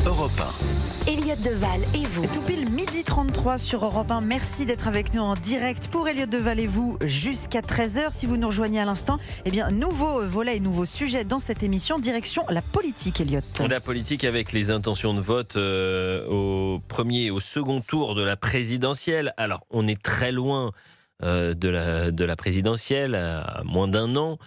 Europe 1. Elliott Deval et vous. Tout pile 12h33 sur Europe 1. Merci d'être avec nous en direct pour Elliott Deval et vous jusqu'à 13h. Si vous nous rejoignez à l'instant, nouveau volet et nouveau sujet dans cette émission, direction la politique, Elliott. La politique avec les intentions de vote au premier et au second tour de la présidentielle. Alors, on est très loin de la présidentielle, à moins d'un an.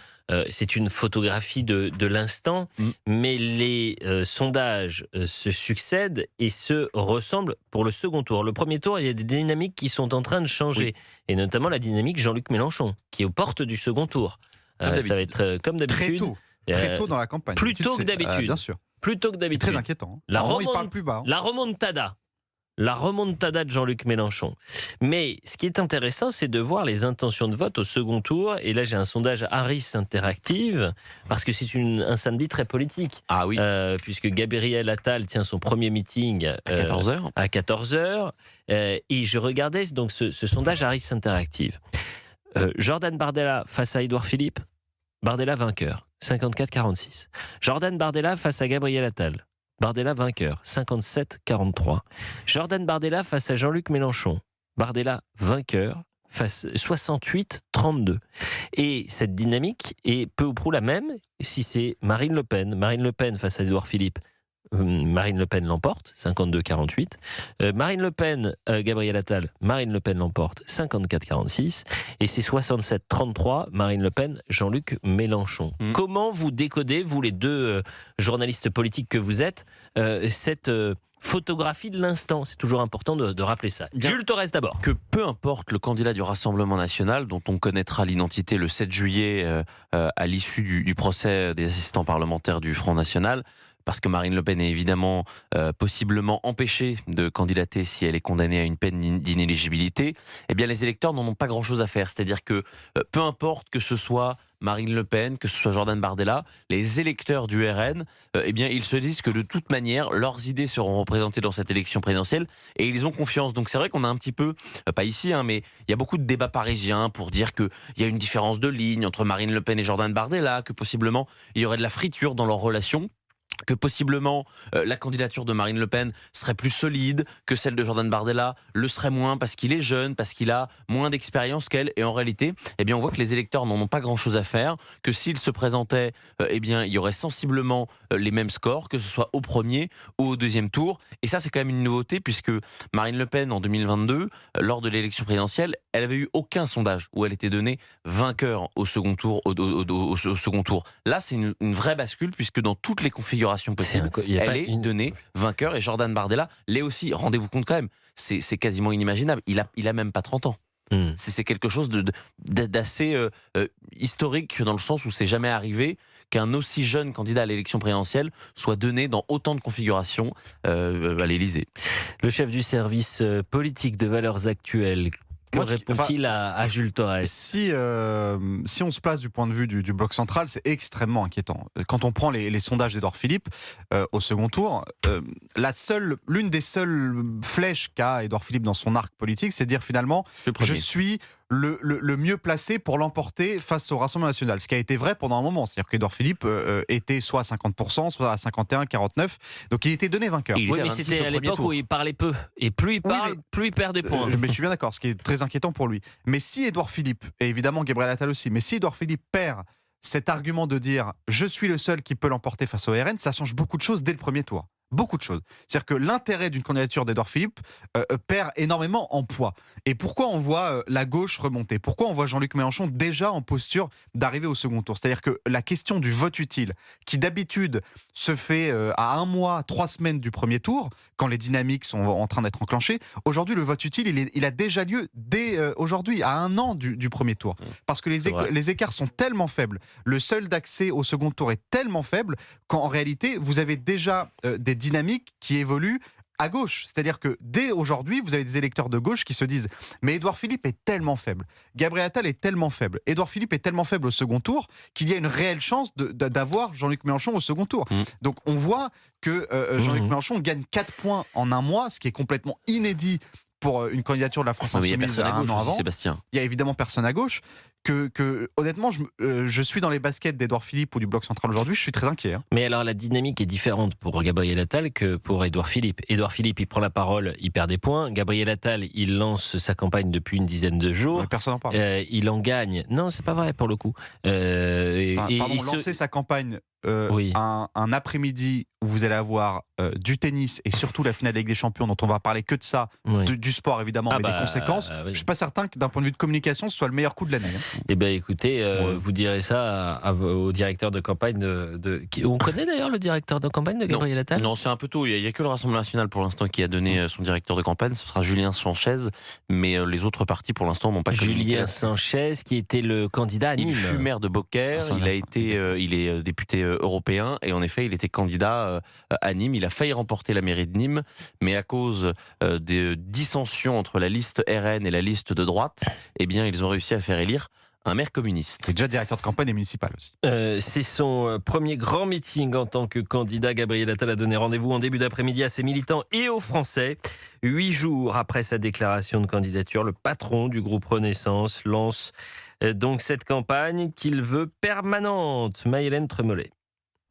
C'est une photographie de l'instant, mais les sondages se succèdent et se ressemblent pour le second tour. Le premier tour, il y a des dynamiques qui sont en train de changer, et notamment la dynamique Jean-Luc Mélenchon, qui est aux portes du second tour. Ça va être comme d'habitude. Très tôt dans la campagne. Plus tôt que d'habitude. Bien sûr. Plus tôt que d'habitude. Très inquiétant. Il parle plus bas. La remontada de Jean-Luc Mélenchon. Mais ce qui est intéressant, c'est de voir les intentions de vote au second tour. Et là, j'ai un sondage Harris Interactive, parce que c'est un samedi très politique. Ah oui. Puisque Gabriel Attal tient son premier meeting À 14h. À 14h. Et je regardais donc ce sondage Harris Interactive. Jordan Bardella face à Édouard Philippe. Bardella vainqueur, 54-46. Jordan Bardella face à Gabriel Attal. Bardella vainqueur, 57-43. Jordan Bardella face à Jean-Luc Mélenchon. Bardella vainqueur, 68-32. Et cette dynamique est peu ou prou la même si c'est Marine Le Pen. Marine Le Pen face à Édouard Philippe. Marine Le Pen l'emporte, 52-48. Marine Le Pen, Gabriel Attal, Marine Le Pen l'emporte, 54-46. Et c'est 67-33, Marine Le Pen, Jean-Luc Mélenchon. Comment vous décodez, vous les deux journalistes politiques que vous êtes, cette photographie de l'instant? C'est toujours important de rappeler ça. Jules Torres d'abord. Que peu importe le candidat du Rassemblement national, dont on connaîtra l'identité le 7 juillet à l'issue du procès des assistants parlementaires du Front National, parce que Marine Le Pen est évidemment possiblement empêchée de candidater si elle est condamnée à une peine d'inéligibilité, eh bien les électeurs n'en ont pas grand-chose à faire. C'est-à-dire que peu importe que ce soit Marine Le Pen, que ce soit Jordan Bardella, les électeurs du RN, eh bien ils se disent que de toute manière, leurs idées seront représentées dans cette élection présidentielle et ils ont confiance. Donc c'est vrai qu'on a un petit peu, pas ici, mais il y a beaucoup de débats parisiens pour dire qu'il y a une différence de ligne entre Marine Le Pen et Jordan Bardella, que possiblement il y aurait de la friture dans leur relation, que possiblement la candidature de Marine Le Pen serait plus solide que celle de Jordan Bardella, le serait moins parce qu'il est jeune, parce qu'il a moins d'expérience qu'elle. Et en réalité, eh bien, on voit que les électeurs n'en ont pas grand-chose à faire, que s'ils se présentaient, eh bien, il y aurait sensiblement les mêmes scores, que ce soit au premier ou au deuxième tour. Et ça, c'est quand même une nouveauté, puisque Marine Le Pen, en 2022, lors de l'élection présidentielle, elle avait eu aucun sondage où elle était donnée vainqueur au second tour. Au second tour. Là, c'est une vraie bascule, puisque dans toutes les configurations possible, elle est donnée vainqueur, et Jordan Bardella l'est aussi. Rendez-vous compte quand même, c'est quasiment inimaginable. Il a même pas 30 ans. C'est quelque chose d'assez historique, dans le sens où c'est jamais arrivé qu'un aussi jeune candidat à l'élection présidentielle soit donné dans autant de configurations à l'Élysée. Le chef du service politique de Valeurs Actuelles, que répond-il à Jules Torres? Si on se place du point de vue du bloc central, c'est extrêmement inquiétant. Quand on prend les sondages d'Édouard Philippe au second tour, l'une des seules flèches qu'a Édouard Philippe dans son arc politique, c'est de dire finalement je suis le mieux placé pour l'emporter face au Rassemblement national. Ce qui a été vrai pendant un moment. C'est-à-dire qu'Édouard Philippe était soit à 50%, soit à 51, 49%. Donc il était donné vainqueur. Oui, mais c'était à l'époque où il parlait peu. Et plus il parle, plus il perd des points. Mais je suis bien d'accord, ce qui est très inquiétant pour lui. Mais si Édouard Philippe, et évidemment Gabriel Attal aussi, mais si Édouard Philippe perd cet argument de dire « je suis le seul qui peut l'emporter face au RN », ça change beaucoup de choses dès le premier tour. Beaucoup de choses. C'est-à-dire que l'intérêt d'une candidature d'Édouard Philippe perd énormément en poids. Et pourquoi on voit la gauche remonter? Pourquoi on voit Jean-Luc Mélenchon déjà en posture d'arriver au second tour? C'est-à-dire que la question du vote utile, qui d'habitude se fait à 1 mois, 3 semaines du premier tour, quand les dynamiques sont en train d'être enclenchées, aujourd'hui le vote utile, il a déjà lieu dès aujourd'hui, à 1 an du premier tour. Parce que les écarts sont tellement faibles, le seuil d'accès au second tour est tellement faible, qu'en réalité, vous avez déjà des dynamiques qui évoluent à gauche. C'est-à-dire que dès aujourd'hui, vous avez des électeurs de gauche qui se disent « mais Édouard Philippe est tellement faible, Gabriel Attal est tellement faible, Édouard Philippe est tellement faible au second tour qu'il y a une réelle chance d'avoir Jean-Luc Mélenchon au second tour ». Donc on voit que Jean-Luc Mélenchon gagne 4 points en 1 mois, ce qui est complètement inédit pour une candidature de la France Il y a Insoumise personne à un gauche an aussi, avant. Sébastien. Il y a évidemment personne à gauche. Honnêtement, je suis dans les baskets d'Édouard Philippe ou du Bloc Central aujourd'hui, je suis très inquiet. Hein. Mais alors la dynamique est différente pour Gabriel Attal que pour Édouard Philippe. Édouard Philippe, il prend la parole, il perd des points. Gabriel Attal, il lance sa campagne depuis une dizaine de jours. Mais personne n'en parle. Il en gagne. Non, c'est pas vrai pour le coup. Lancer sa campagne Oui. un après-midi où vous allez avoir du tennis et surtout la finale de Ligue des Champions dont on va parler que de ça, Oui. du sport évidemment, mais des conséquences. Oui. Je suis pas certain que d'un point de vue de communication, ce soit le meilleur coup de l'année. Hein. Eh bien, écoutez, vous direz ça au directeur de campagne on connaît d'ailleurs le directeur de campagne de Gabriel Attal. Non, c'est un peu tôt. Il n'y a que le Rassemblement national pour l'instant qui a donné son directeur de campagne. Ce sera Julien Sanchez. Mais les autres partis pour l'instant n'ont pas communiqué. Julien Sanchez, qui était le candidat à Nîmes. Il fut maire de Beaucaire. Il est député européen. Et en effet, il était candidat à Nîmes. Il a failli remporter la mairie de Nîmes. Mais à cause des dissensions entre la liste RN et la liste de droite, eh bien, ils ont réussi à faire élire un maire communiste. C'est déjà directeur de campagne et municipal aussi. C'est son premier grand meeting en tant que candidat. Gabriel Attal a donné rendez-vous en début d'après-midi à ses militants et aux Français. 8 jours après sa déclaration de candidature, le patron du groupe Renaissance lance donc cette campagne qu'il veut permanente. Maëlène Tremollet.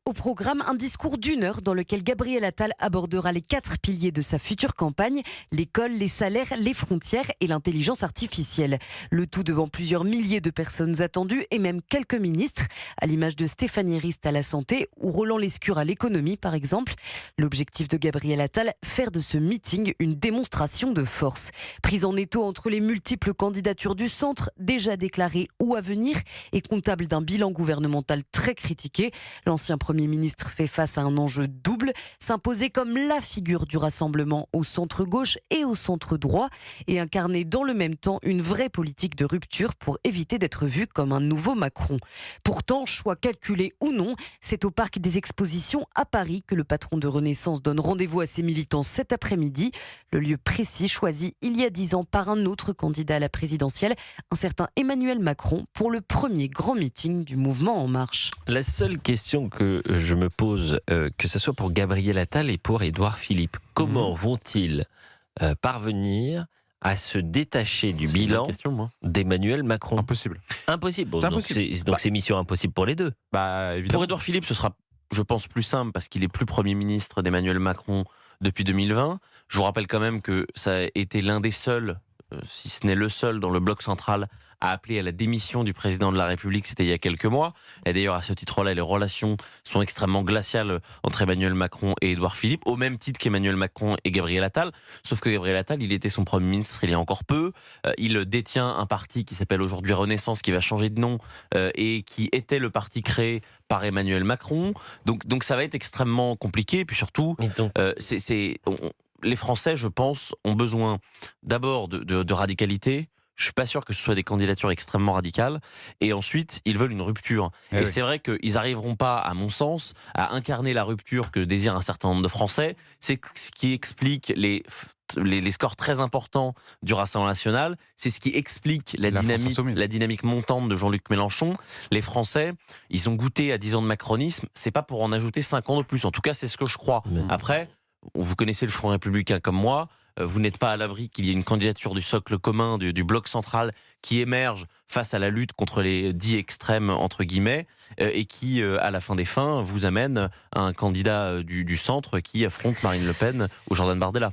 Au programme, un discours d'1 heure dans lequel Gabriel Attal abordera les 4 piliers de sa future campagne, l'école, les salaires, les frontières et l'intelligence artificielle. Le tout devant plusieurs milliers de personnes attendues et même quelques ministres, à l'image de Stéphanie Rist à la santé ou Roland Lescure à l'économie par exemple. L'objectif de Gabriel Attal, faire de ce meeting une démonstration de force. Prise en étau entre les multiples candidatures du centre, déjà déclarées ou à venir, et comptable d'un bilan gouvernemental très critiqué, l'ancien Premier ministre fait face à un enjeu double, s'imposer comme la figure du rassemblement au centre-gauche et au centre-droit et incarner dans le même temps une vraie politique de rupture pour éviter d'être vu comme un nouveau Macron. Pourtant, choix calculé ou non, c'est au Parc des Expositions à Paris que le patron de Renaissance donne rendez-vous à ses militants cet après-midi. Le lieu précis choisi il y a 10 ans par un autre candidat à la présidentielle, un certain Emmanuel Macron, pour le premier grand meeting du mouvement En Marche. La seule question que je me pose, que ce soit pour Gabriel Attal et pour Édouard Philippe, comment vont-ils parvenir à se détacher du bilan d'Emmanuel Macron? Impossible. Impossible. C'est impossible. Donc c'est mission impossible pour les deux. Évidemment. Pour Édouard Philippe, ce sera, je pense, plus simple parce qu'il est plus Premier ministre d'Emmanuel Macron depuis 2020. Je vous rappelle quand même que ça a été l'un des seuls, si ce n'est le seul, dans le bloc central à appeler à la démission du président de la République, c'était il y a quelques mois. Et d'ailleurs, à ce titre-là, les relations sont extrêmement glaciales entre Emmanuel Macron et Édouard Philippe, au même titre qu'Emmanuel Macron et Gabriel Attal. Sauf que Gabriel Attal, il était son Premier ministre il y a encore peu. Il détient un parti qui s'appelle aujourd'hui Renaissance, qui va changer de nom, et qui était le parti créé par Emmanuel Macron. Donc ça va être extrêmement compliqué. Et puis surtout, les Français, je pense, ont besoin d'abord de radicalité. Je suis pas sûr que ce soit des candidatures extrêmement radicales. Et ensuite, ils veulent une rupture. Et c'est vrai qu'ils n'arriveront pas, à mon sens, à incarner la rupture que désire un certain nombre de Français. C'est ce qui explique les scores très importants du Rassemblement national. C'est ce qui explique la dynamique montante de Jean-Luc Mélenchon. Les Français, ils ont goûté à 10 ans de macronisme. C'est pas pour en ajouter 5 ans de plus. En tout cas, c'est ce que je crois. Après, vous connaissez le Front républicain comme moi. Vous n'êtes pas à l'abri qu'il y ait une candidature du socle commun, du bloc central, qui émerge face à la lutte contre les dits extrêmes, entre guillemets, et qui, à la fin des fins, vous amène à un candidat du centre qui affronte Marine Le Pen ou Jordan Bardella.